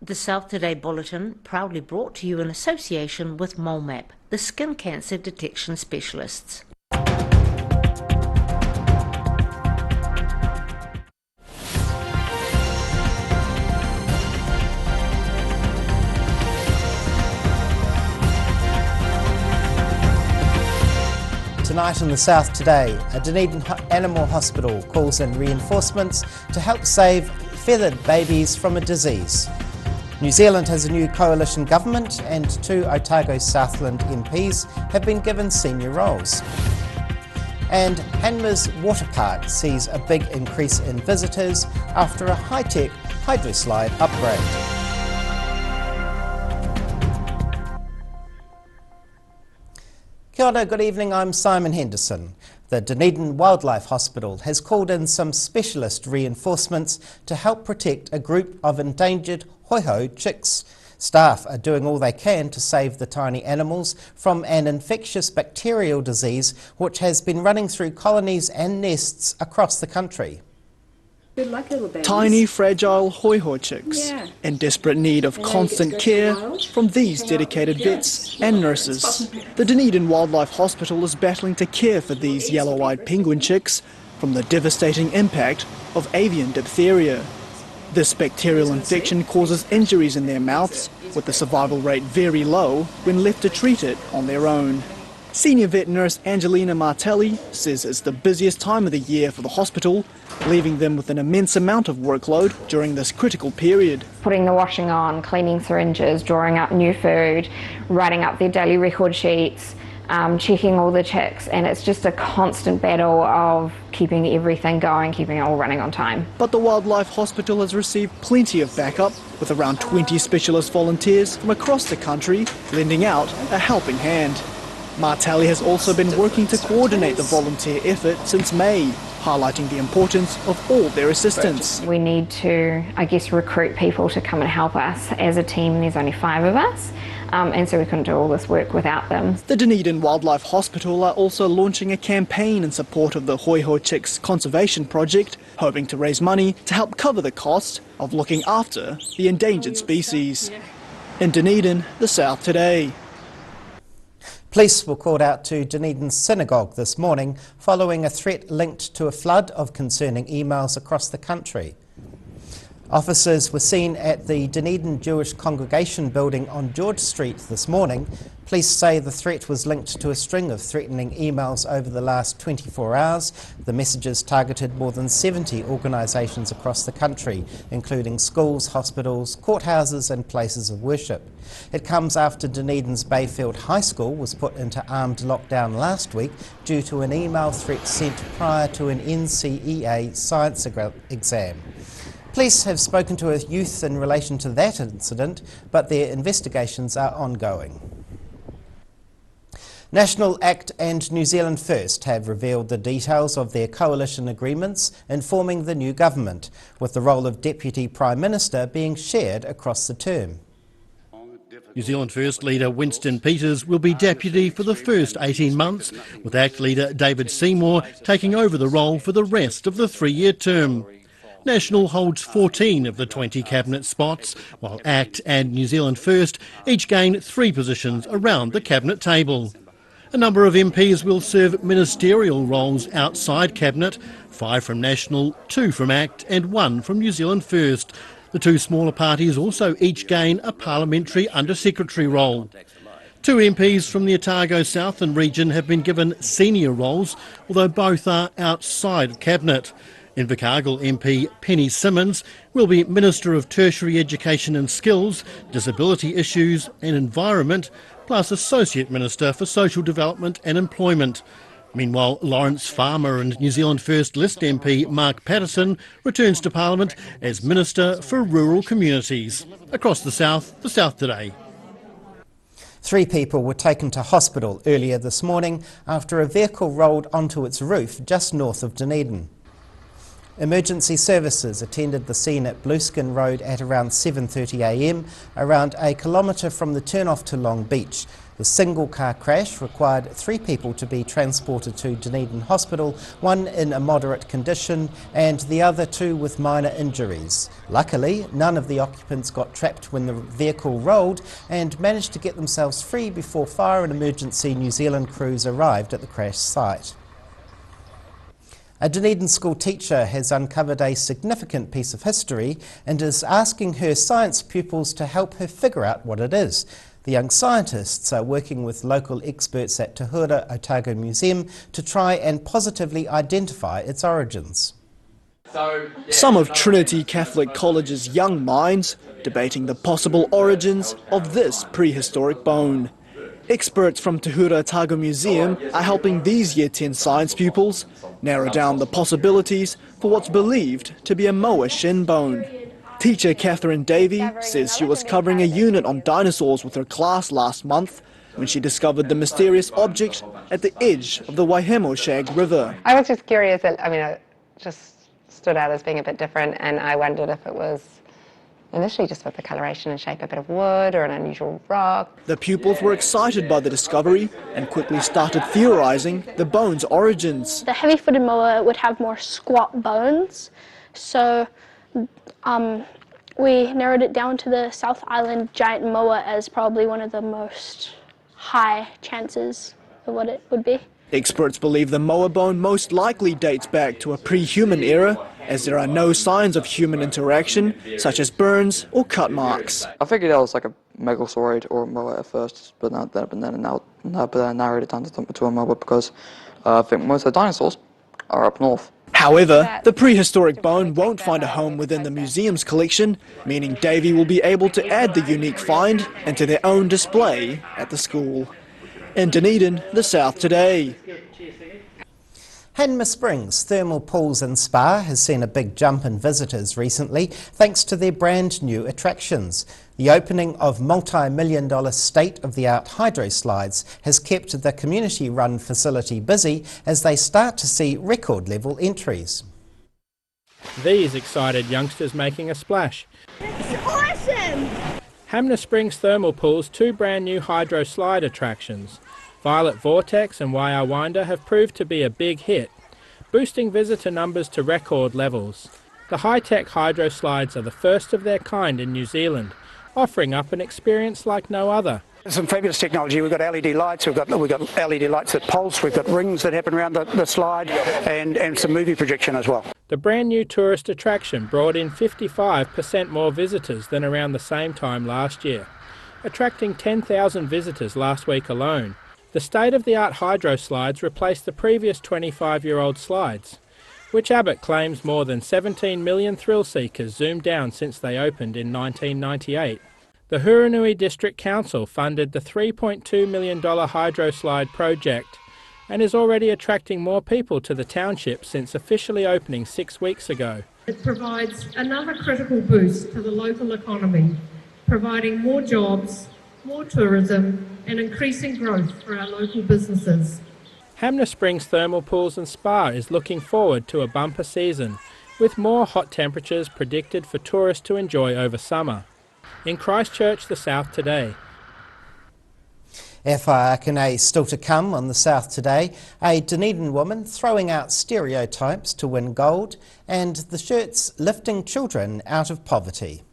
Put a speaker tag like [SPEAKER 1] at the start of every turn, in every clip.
[SPEAKER 1] The South Today Bulletin, proudly brought to you in association with MoleMap, the skin cancer detection specialists.
[SPEAKER 2] Tonight in the South Today, a Dunedin Animal Hospital calls in reinforcements to help save feathered babies from a disease. New Zealand has a new coalition government and 2 Otago Southland MPs have been given senior roles. And Hanmer's water park sees a big increase in visitors after a high-tech hydroslide upgrade. Kia ora, good evening, I'm Simon Henderson. The Dunedin Wildlife Hospital has called in some specialist reinforcements to help protect a group of endangered hoiho chicks. Staff are doing all they can to save the tiny animals from an infectious bacterial disease which has been running through colonies and nests across the country.
[SPEAKER 3] Good luck, little babies.
[SPEAKER 4] Tiny, fragile hoiho chicks, in desperate need of constant care from these dedicated vets and nurses. The Dunedin Wildlife Hospital is battling to care for these yellow-eyed penguin chicks from the devastating impact of avian diphtheria. This bacterial infection causes injuries in their mouths, with the survival rate very low when left to treat it on their own. Senior vet nurse Angelina Martelli says it's the busiest time of the year for the hospital, leaving them with an immense amount of workload during this critical period.
[SPEAKER 5] Putting the washing on, cleaning syringes, drawing up new food, writing up their daily record sheets, checking all the chicks, and it's just a constant battle of keeping everything going, keeping it all running on time.
[SPEAKER 4] But the Wildlife Hospital has received plenty of backup, with around 20 specialist volunteers from across the country lending out a helping hand. Martelli has also been working to coordinate the volunteer effort since May, highlighting the importance of all their assistance.
[SPEAKER 5] We need to, recruit people to come and help us. As a team, there's only 5 of us, and so we couldn't do all this work without them.
[SPEAKER 4] The Dunedin Wildlife Hospital are also launching a campaign in support of the hoiho chicks conservation project, hoping to raise money to help cover the cost of looking after the endangered species. In Dunedin, the South Today.
[SPEAKER 2] Police were called out to Dunedin's synagogue this morning following a threat linked to a flood of concerning emails across the country. Officers were seen at the Dunedin Jewish Congregation building on George Street this morning. Police say the threat was linked to a string of threatening emails over the last 24 hours. The messages targeted more than 70 organisations across the country, including schools, hospitals, courthouses and places of worship. It comes after Dunedin's Bayfield High School was put into armed lockdown last week due to an email threat sent prior to an NCEA science exam. Police have spoken to a youth in relation to that incident, but their investigations are ongoing. National ACT and New Zealand First have revealed the details of their coalition agreements in forming the new government, with the role of Deputy Prime Minister being shared across the term.
[SPEAKER 6] New Zealand First leader Winston Peters will be deputy for the first 18 months, with ACT leader David Seymour taking over the role for the rest of the 3-year term. National holds 14 of the 20 cabinet spots, while ACT and New Zealand First each gain 3 positions around the cabinet table. A number of MPs will serve ministerial roles outside cabinet, 5 from National, 2 from ACT and 1 from New Zealand First. The 2 smaller parties also each gain a parliamentary under-secretary role. 2 MPs from the Otago Southland region have been given senior roles, although both are outside of cabinet. Invercargill MP Penny Simmons will be Minister of Tertiary Education and Skills, Disability Issues and Environment, plus Associate Minister for Social Development and Employment. Meanwhile, Lawrence Farmer and New Zealand First List MP Mark Patterson returns to Parliament as Minister for Rural Communities. Across the South Today.
[SPEAKER 2] 3 people were taken to hospital earlier this morning after a vehicle rolled onto its roof just north of Dunedin. Emergency services attended the scene at Blueskin Road at around 7:30 a.m, around a kilometre from the turn-off to Long Beach. The single car crash required 3 people to be transported to Dunedin Hospital, 1 in a moderate condition and the other 2 with minor injuries. Luckily, none of the occupants got trapped when the vehicle rolled and managed to get themselves free before fire and emergency New Zealand crews arrived at the crash site. A Dunedin school teacher has uncovered a significant piece of history and is asking her science pupils to help her figure out what it is. The young scientists are working with local experts at Te Hura Otago Museum to try and positively identify its origins.
[SPEAKER 4] Some of Trinity Catholic College's young minds debating the possible origins of this prehistoric bone. Experts from Te Hura Otago Museum are helping these Year 10 science pupils narrow down the possibilities for what's believed to be a moa shin bone. Teacher Catherine Davey says she was covering a unit on dinosaurs with her class last month when she discovered the mysterious object at the edge of the Waihemoshag River.
[SPEAKER 7] I was just curious, it just stood out as being a bit different, and I wondered if it was initially just with the coloration and shape, a bit of wood or an unusual rock.
[SPEAKER 4] The pupils were excited by the discovery and quickly started theorising the bone's origins.
[SPEAKER 8] The heavy-footed moa would have more squat bones, so we narrowed it down to the South Island giant moa as probably one of the most high chances of what it would be.
[SPEAKER 4] Experts believe the moa bone most likely dates back to a pre-human era, as there are no signs of human interaction, such as burns or cut marks.
[SPEAKER 9] I figured it was like a megalosauride or a moa at first, but then I narrowed it down to a moa because I think most of the dinosaurs are up north.
[SPEAKER 4] However, the prehistoric bone won't find a home within the museum's collection, meaning Davey will be able to add the unique find into their own display at the school. In Dunedin, the South Today.
[SPEAKER 2] Hanmer Springs Thermal Pools and Spa has seen a big jump in visitors recently thanks to their brand new attractions. The opening of multi-million-dollar state-of-the-art hydroslides has kept the community-run facility busy as they start to see record-level entries.
[SPEAKER 10] These excited youngsters making a splash.
[SPEAKER 8] It's awesome!
[SPEAKER 10] Hanmer Springs Thermal Pools' 2 brand new hydroslide attractions, Violet Vortex and Waiā Winder, have proved to be a big hit, boosting visitor numbers to record levels. The high-tech hydroslides are the first of their kind in New Zealand, offering up an experience like no other.
[SPEAKER 11] Some fabulous technology. We've got LED lights, we've got LED lights that pulse, we've got rings that happen around the slide, and some movie projection as well.
[SPEAKER 10] The brand new tourist attraction brought in 55% more visitors than around the same time last year, attracting 10,000 visitors last week alone. The state-of-the-art hydroslides replaced the previous 25-year-old slides, which Abbott claims more than 17 million thrill-seekers zoomed down since they opened in 1998. The Huranui District Council funded the $3.2 million hydroslide project and is already attracting more people to the township since officially opening 6 weeks ago.
[SPEAKER 12] It provides another critical boost to the local economy, providing more jobs, more tourism and increasing growth for our local businesses.
[SPEAKER 10] Hanmer Springs Thermal Pools and Spa is looking forward to a bumper season, with more hot temperatures predicted for tourists to enjoy over summer. In Christchurch, the South Today.
[SPEAKER 2] Whaakane still to come on the South Today. A Dunedin woman throwing out stereotypes to win gold, and the shirts lifting children out of poverty.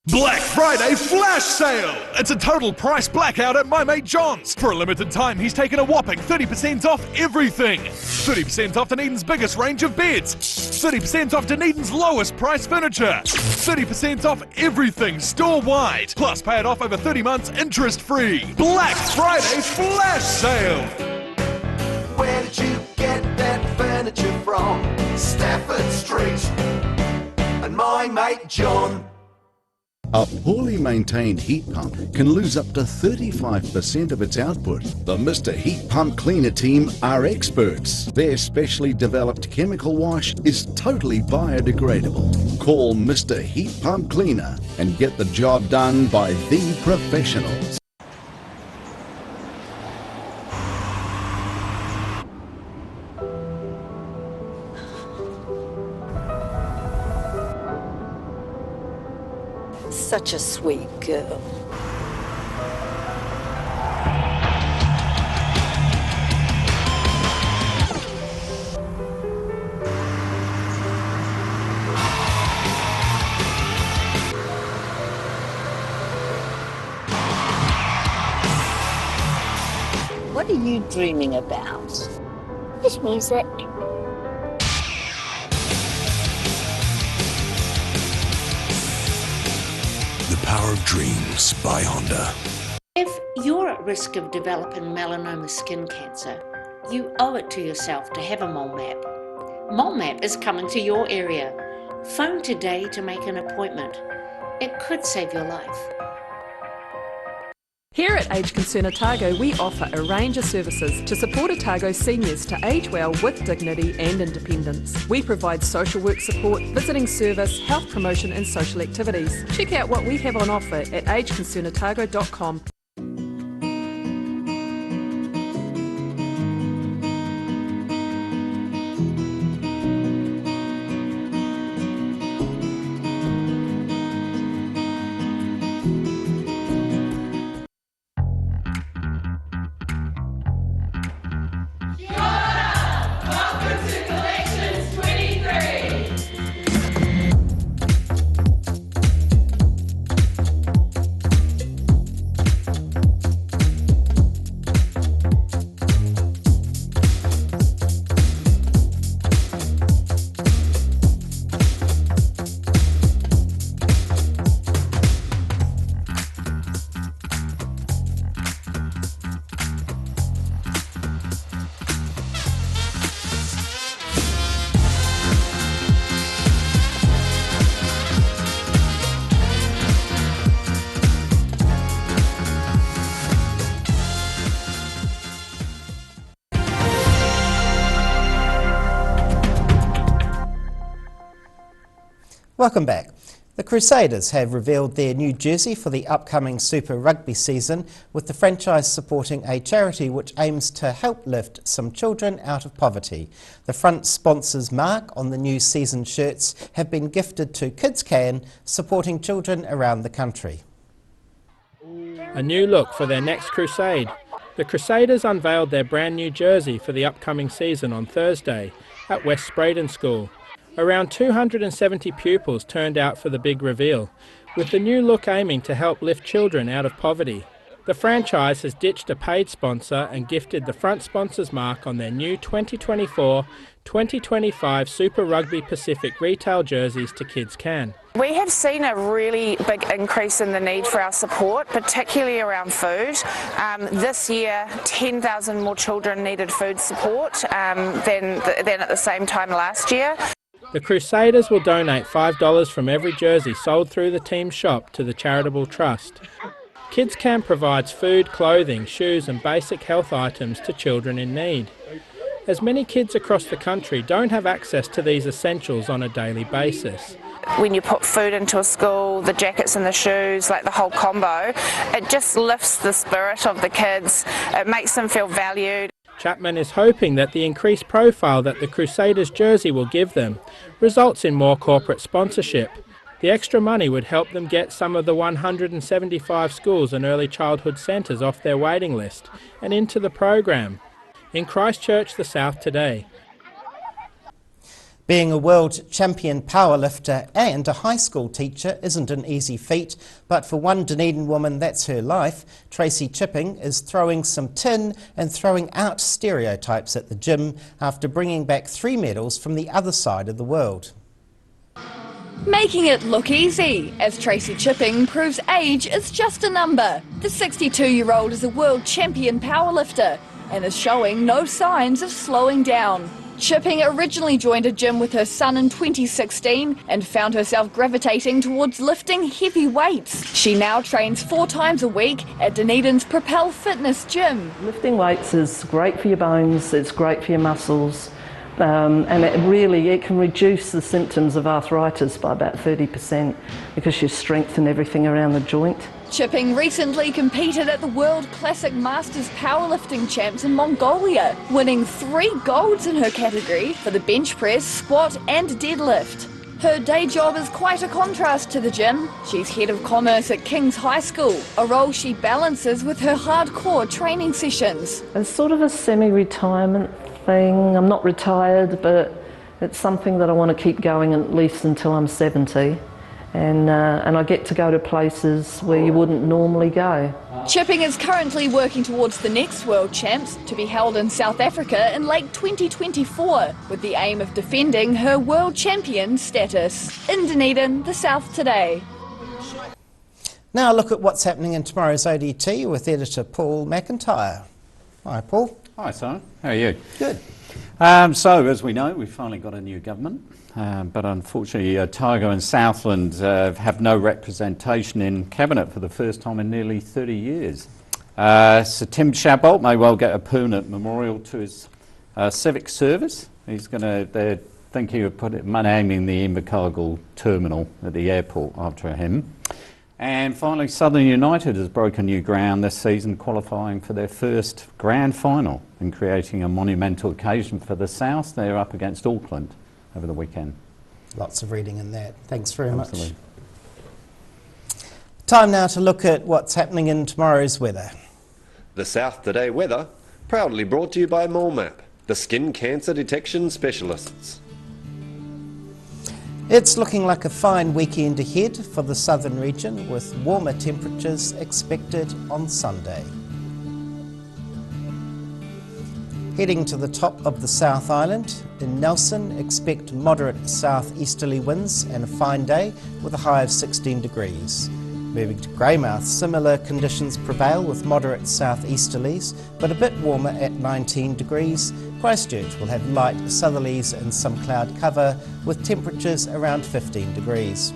[SPEAKER 13] Black Friday flash sale! It's a total price blackout at My Mate John's. For a limited time, he's taken a whopping 30% off everything. 30% off Dunedin's biggest range of beds. 30% off Dunedin's lowest price furniture. 30% off everything store-wide. Plus pay it off over 30 months interest-free. Black Friday flash sale!
[SPEAKER 14] Where did you get that furniture? amateur from Stafford Street, and my mate John.
[SPEAKER 15] A poorly maintained heat pump can lose up to 35% of its output. The Mr. Heat Pump Cleaner team are experts. Their specially developed chemical wash is totally biodegradable. Call Mr. Heat Pump Cleaner and get the job done by the professionals.
[SPEAKER 16] Such a sweet girl. What are you dreaming about?
[SPEAKER 17] Just music.
[SPEAKER 18] The Power of Dreams by Honda.
[SPEAKER 1] If you're at risk of developing melanoma skin cancer, you owe it to yourself to have a mole map. Mole map is coming to your area. Phone today to make an appointment. It could save your life.
[SPEAKER 19] Here at Age Concern Otago, we offer a range of services to support Otago seniors to age well with dignity and independence. We provide social work support, visiting service, health promotion and social activities. Check out what we have on offer at ageconcernotago.com.
[SPEAKER 2] Welcome back. The Crusaders have revealed their new jersey for the upcoming Super Rugby season, with the franchise supporting a charity which aims to help lift some children out of poverty. The front sponsor's mark on the new season shirts have been gifted to Kids Can, supporting children around the country.
[SPEAKER 10] A new look for their next crusade. The Crusaders unveiled their brand new jersey for the upcoming season on Thursday at West Spraydon School. Around 270 pupils turned out for the big reveal, with the new look aiming to help lift children out of poverty. The franchise has ditched a paid sponsor and gifted the front sponsor's mark on their new 2024-2025 Super Rugby Pacific retail jerseys to Kids Can.
[SPEAKER 20] We have seen a really big increase in the need for our support, particularly around food. This year, 10,000 more children needed food support than at the same time last year.
[SPEAKER 10] The Crusaders will donate $5 from every jersey sold through the team's shop to the charitable trust. Kids Can provides food, clothing, shoes and basic health items to children in need, as many kids across the country don't have access to these essentials on a daily basis.
[SPEAKER 20] When you put food into a school, the jackets and the shoes, like the whole combo, it just lifts the spirit of the kids. It makes them feel valued.
[SPEAKER 10] Chapman is hoping that the increased profile that the Crusaders jersey will give them results in more corporate sponsorship. The extra money would help them get some of the 175 schools and early childhood centres off their waiting list and into the program. In Christchurch, the South Today.
[SPEAKER 2] Being a world champion powerlifter and a high school teacher isn't an easy feat, but for one Dunedin woman that's her life. Tracy Chipping is throwing some tin and throwing out stereotypes at the gym after bringing back 3 medals from the other side of the world.
[SPEAKER 21] Making it look easy, as Tracy Chipping proves age is just a number. The 62-year-old is a world champion powerlifter and is showing no signs of slowing down. Chipping originally joined a gym with her son in 2016 and found herself gravitating towards lifting heavy weights. She now trains 4 times a week at Dunedin's Propel Fitness Gym.
[SPEAKER 3] Lifting weights is great for your bones, it's great for your muscles, and it can reduce the symptoms of arthritis by about 30% because you strengthen everything around the joint.
[SPEAKER 21] Chipping recently competed at the World Classic Masters Powerlifting Champs in Mongolia, winning 3 golds in her category for the bench press, squat and deadlift. Her day job is quite a contrast to the gym. She's head of commerce at King's High School, a role she balances with her hardcore training sessions.
[SPEAKER 3] It's sort of a semi-retirement thing. I'm not retired, but it's something that I want to keep going at least until I'm 70. And I get to go to places where you wouldn't normally go.
[SPEAKER 21] Chipping is currently working towards the next World Champs to be held in South Africa in late 2024, with the aim of defending her World Champion status. In Dunedin, The South Today.
[SPEAKER 2] Now a look at what's happening in tomorrow's ODT with editor Paul McIntyre. Hi Paul.
[SPEAKER 22] Hi Simon, how are you?
[SPEAKER 2] Good.
[SPEAKER 22] So as we know, we've finally got a new government. But unfortunately, Otago and Southland have no representation in Cabinet for the first time in nearly 30 years. So Tim Chabot may well get a permanent memorial to his civic service. They're thinking of naming the Invercargill terminal at the airport after him. And finally, Southern United has broken new ground this season, qualifying for their first grand final and creating a monumental occasion for the South. They're up against Auckland over the weekend.
[SPEAKER 2] Lots of reading in that. Thanks very
[SPEAKER 22] Absolutely.
[SPEAKER 2] much. Time now to look at what's happening in tomorrow's weather.
[SPEAKER 23] The South Today weather, proudly brought to you by MoleMap, the skin cancer detection specialists.
[SPEAKER 2] It's looking like a fine weekend ahead for the southern region, with warmer temperatures expected on Sunday. Heading to the top of the South Island, in Nelson expect moderate southeasterly winds and a fine day with a high of 16 degrees. Moving to Greymouth, similar conditions prevail with moderate southeasterlies, but a bit warmer at 19 degrees. Christchurch will have light southerlies and some cloud cover with temperatures around 15 degrees.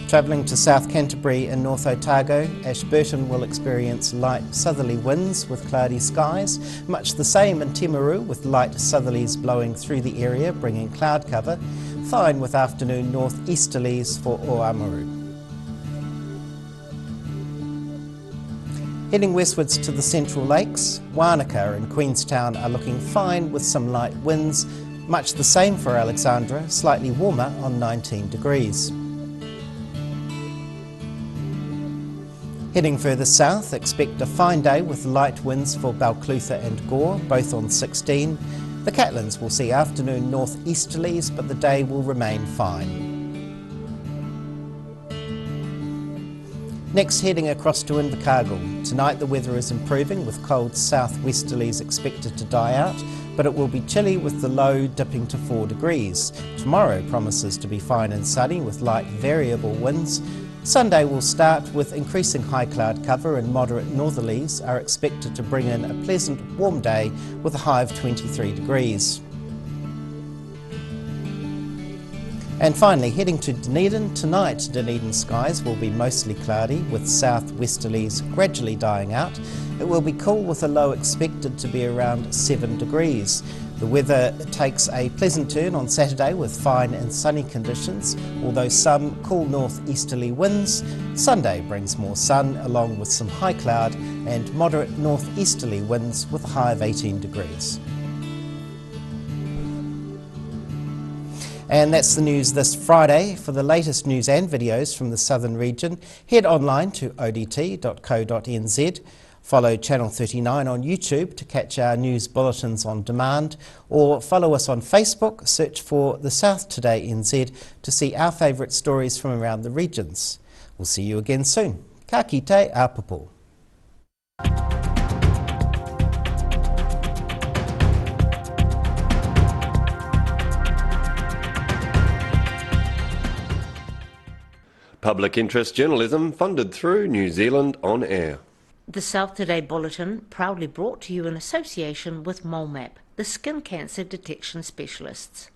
[SPEAKER 2] Travelling to South Canterbury and North Otago, Ashburton will experience light southerly winds with cloudy skies, much the same in Timaru with light southerlies blowing through the area bringing cloud cover, fine with afternoon northeasterlies for Oamaru. Heading westwards to the Central Lakes, Wānaka and Queenstown are looking fine with some light winds, much the same for Alexandra, slightly warmer on 19 degrees. Heading further south, expect a fine day with light winds for Balclutha and Gore, both on 16. The Catlins will see afternoon northeasterlies, but the day will remain fine. Next, heading across to Invercargill. Tonight the weather is improving with cold southwesterlies expected to die out, but it will be chilly with the low dipping to 4 degrees. Tomorrow promises to be fine and sunny with light variable winds. Sunday will start with increasing high cloud cover and moderate northerlies are expected to bring in a pleasant warm day with a high of 23 degrees. And finally, heading to Dunedin, tonight Dunedin skies will be mostly cloudy with southwesterlies gradually dying out. It will be cool with a low expected to be around 7 degrees. The weather takes a pleasant turn on Saturday with fine and sunny conditions, although some cool northeasterly winds. Sunday brings more sun along with some high cloud and moderate northeasterly winds with a high of 18 degrees. And that's the news this Friday. For the latest news and videos from the southern region, head online to odt.co.nz. Follow Channel 39 on YouTube to catch our news bulletins on demand, or follow us on Facebook, search for The South Today NZ to see our favourite stories from around the regions. We'll see you again soon. Ka kite apapo.
[SPEAKER 23] Public interest journalism funded through New Zealand On Air.
[SPEAKER 1] The South Today Bulletin proudly brought to you in association with MoleMap, the skin cancer detection specialists.